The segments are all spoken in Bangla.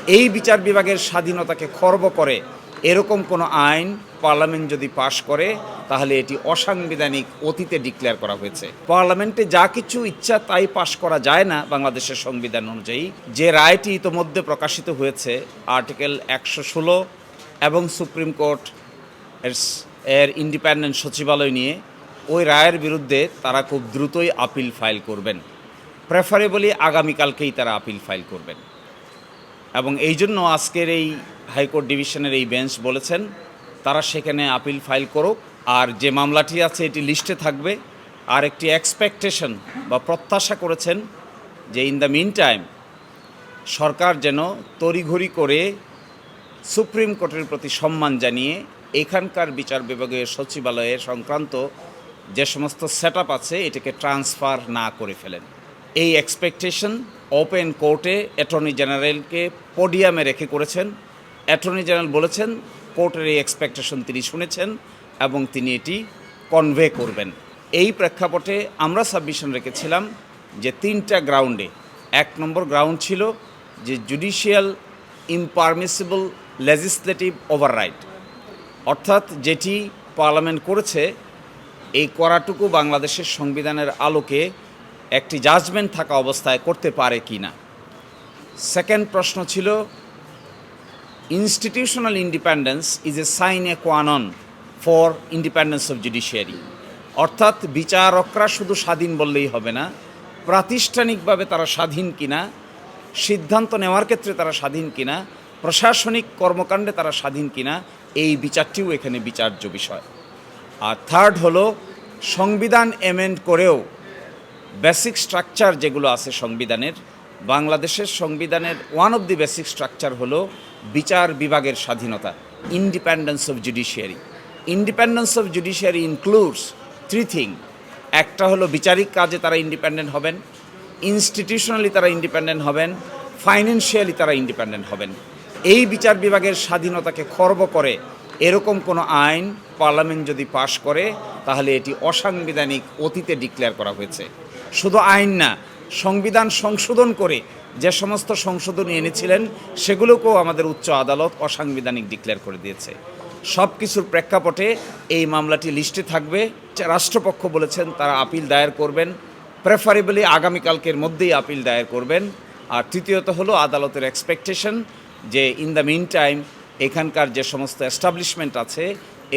এই বিচার বিভাগের স্বাধীনতাকে খর্ব করে এরকম কোনো আইন পার্লামেন্ট যদি পাশ করে তাহলে এটি অসাংবিধানিক অতীতে ডিক্লেয়ার করা হয়েছে। পার্লামেন্টে যা কিছু ইচ্ছা তাই পাশ করা যায় না বাংলাদেশের সংবিধান অনুযায়ী। যে রায়টি ইতোমধ্যে প্রকাশিত হয়েছে আর্টিকেল 116 এবং সুপ্রিম কোর্ট এর ইন্ডিপেন্ডেন্ট সচিবালয় নিয়ে, ওই রায়ের বিরুদ্ধে তারা খুব দ্রুতই আপিল ফাইল করবেন। প্রেফারেবলি আগামীকালকেই তারা আপিল ফাইল করবেন এবং এই জন্য আজকের এই হাইকোর্ট ডিভিশনের এই বেঞ্চ বলেছেন তারা সেখানে আপিল ফাইল করুক। আর যে মামলাটি আছে এটি লিস্টে থাকবে। আর একটি এক্সপেকটেশন বা প্রত্যাশা করেছেন যে ইন দ্য মিন টাইম সরকার যেন তড়িঘড়ি করে সুপ্রিম কোর্টের প্রতি সম্মান জানিয়ে এখানকার বিচার বিভাগীয় সচিবালয়ের সংক্রান্ত যে সমস্ত সেট আপ আছে এটাকে ট্রান্সফার না করে ফেলেন। এই এক্সপেকটেশন ওপেন কোর্টে অ্যাটর্নি জেনারেলকে পোডিয়ামে রেখে করেছেন। অ্যাটর্নি জেনারেল বলেছেন কোর্টের এই এক্সপেকটেশন তিনি শুনেছেন এবং তিনি এটি কনভে করবেন। এই প্রেক্ষাপটে আমরা সাবমিশন রেখেছিলাম যে 3টা গ্রাউন্ডে। 1 নম্বর গ্রাউন্ড ছিল যে জুডিশিয়াল ইমপারমিসিবল লেজিসলেটিভ ওভাররাইট, অর্থাৎ যেটি পার্লামেন্ট করেছে এই করাটুকু বাংলাদেশের সংবিধানের আলোকে একটি জাজমেন্ট থাকা অবস্থায় করতে পারে কি না। সেকেন্ড প্রশ্ন ছিল institutional independence is a sine a qua non for independence of judiciary, অর্থাৎ বিচারকরা শুধু স্বাধীন বললেই হবে না, প্রাতিষ্ঠানিকভাবে তারা স্বাধীন কিনা, সিদ্ধান্ত নেওয়ার ক্ষেত্রে তারা স্বাধীন কিনা, প্রশাসনিক কর্মকাণ্ডে তারা স্বাধীন কিনা, এই বিচারটিও এখানে বিচার্য বিষয়। আর থার্ড হলো সংবিধান এমেন্ড করেও বেসিক স্ট্রাকচার যেগুলো আছে সংবিধানের, বাংলাদেশের সংবিধানের one of the basic structure হলো বিচার বিভাগের স্বাধীনতা, independence of judiciary. Independence of judiciary includes 3 thing. একটা হলো বিচারিক কাজে তারা ইন্ডিপেন্ডেন্ট হবেন, ইনস্টিটিউশনালি তারা ইন্ডিপেন্ডেন্ট হবেন, ফাইন্যান্সিয়ালি তারা ইন্ডিপেন্ডেন্ট হবেন। এই বিচার বিভাগের স্বাধীনতাকে খর্ব করে এরকম কোনো আইন পার্লামেন্ট যদি পাশ করে তাহলে এটি অসাংবিধানিক অতীতে ডিক্লেয়ার করা হয়েছে। শুধু আইন না, সংবিধান সংশোধন করে যে সমস্ত সংশোধনী এনেছিলেন সেগুলোকেও আমাদের উচ্চ আদালত অসাংবিধানিক ডিক্লেয়ার করে দিয়েছে। সব কিছুর প্রেক্ষাপটে এই মামলাটি লিস্টে থাকবে। রাষ্ট্রপক্ষ বলেছেন তারা আপিল দায়ের করবেন, প্রেফারেবলি আগামীকালকের মধ্যেই আপিল দায়ের করবেন। আর তৃতীয়ত হলো আদালতের এক্সপেকটেশন যে ইন দ্য মিন টাইম এখানকার যে সমস্ত এস্টাবলিশমেন্ট আছে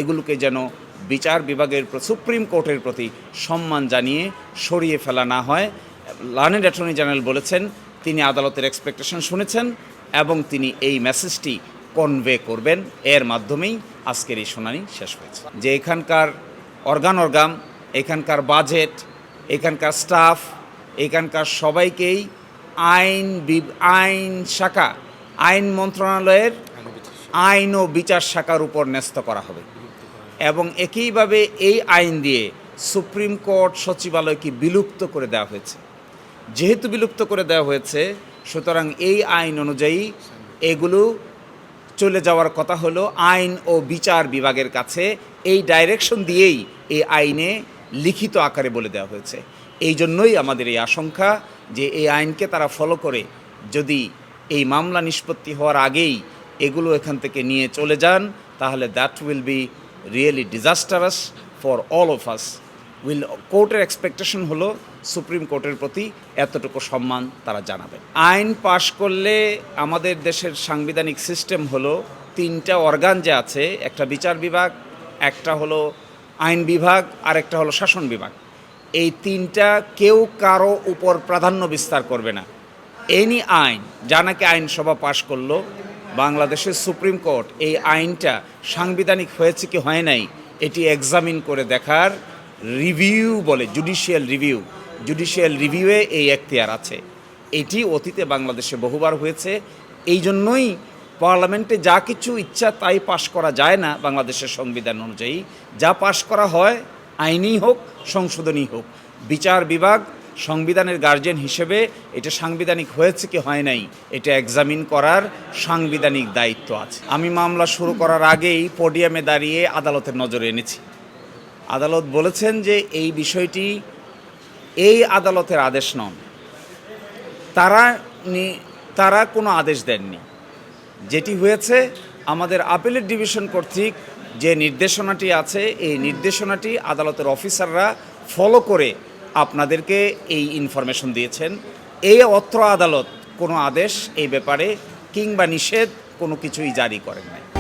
এগুলোকে যেন বিচার বিভাগের সুপ্রিম কোর্টের প্রতি সম্মান জানিয়ে সরিয়ে ফেলা না হয়। লার্নেড অ্যাটর্নি জেনারেল বলেছেন তিনি আদালতের এক্সপেকটেশন শুনেছেন এবং তিনি এই মেসেজটি কনভে করবেন। এর মাধ্যমেই আজকের এই শুনানি শেষ হয়েছে। যে এখানকার অর্গান, এখানকার বাজেট, এখানকার স্টাফ, এখানকার সবাইকেই আইন শাখা, আইন মন্ত্রণালয়ের আইন ও বিচার শাখার উপর ন্যস্ত করা হবে এবং একইভাবে এই আইন দিয়ে সুপ্রিম কোর্ট সচিবালয়কে বিলুপ্ত করে দেওয়া হয়েছে। যেহেতু বিলুপ্ত করে দেওয়া হয়েছে সুতরাং এই আইন অনুযায়ী এগুলো চলে যাওয়ার কথা হলো আইন ও বিচার বিভাগের কাছে। এই ডাইরেকশন দিয়েই এই আইনে লিখিত আকারে বলে দেওয়া হয়েছে। এই জন্যই আমাদের এই আশঙ্কা যে এই আইনকে তারা ফলো করে যদি এই মামলা নিষ্পত্তি হওয়ার আগেই এগুলো এখান থেকে নিয়ে চলে যান তাহলে that will be really disastrous for all of us. কোর্টের এক্সপেকটেশন হলো সুপ্রিম কোর্টের প্রতি এতটুকু সম্মান তারা জানাবেন। আইন পাশ করলে আমাদের দেশের সাংবিধানিক সিস্টেম হলো 3টা অর্গান যে আছে, একটা বিচার বিভাগ, একটা হলো আইন বিভাগ, আর একটা হলো শাসন বিভাগ। এই 3টা কেউ কারো উপর প্রাধান্য বিস্তার করবে না। এনি আইন যা নাকি আইনসভা পাশ করলো, বাংলাদেশের সুপ্রিম কোর্ট এই আইনটা সাংবিধানিক হয়েছে কি হয় নাই এটি এক্সামিন করে দেখার রিভিউ বলে, জুডিশিয়াল রিভিউয়ে এই এখতিয়ার আছে। এটি অতীতে বাংলাদেশে বহুবার হয়েছে। এই জন্যই পার্লামেন্টে যা কিছু ইচ্ছা তাই পাশ করা যায় না বাংলাদেশের সংবিধান অনুযায়ী। যা পাশ করা হয় আইনই হোক সংশোধনী হোক, বিচার বিভাগ সংবিধানের গার্জিয়ান হিসেবে এটা সাংবিধানিক হয়েছে কি হয় নাই এটা এক্সামিন করার সাংবিধানিক দায়িত্ব আছে। আমি মামলা শুরু করার আগেই পোডিয়ামে দাঁড়িয়ে আদালতের নজরে এনেছি। আদালত বলেছেন যে এই বিষয়টি এই আদালতের আদেশ নন, তারা কোনো আদেশ দেননি। যেটি হয়েছে, আমাদের আপিলেট ডিভিশন কর্তৃক যে নির্দেশনাটি আছে, এই নির্দেশনাটি আদালতের অফিসাররা ফলো করে আপনাদেরকে এই ইনফরমেশন দিয়েছেন। এই অত্র আদালত কোনো আদেশ এই ব্যাপারে কিংবা নিষেধ কোনো কিছুই জারি করেন নাই।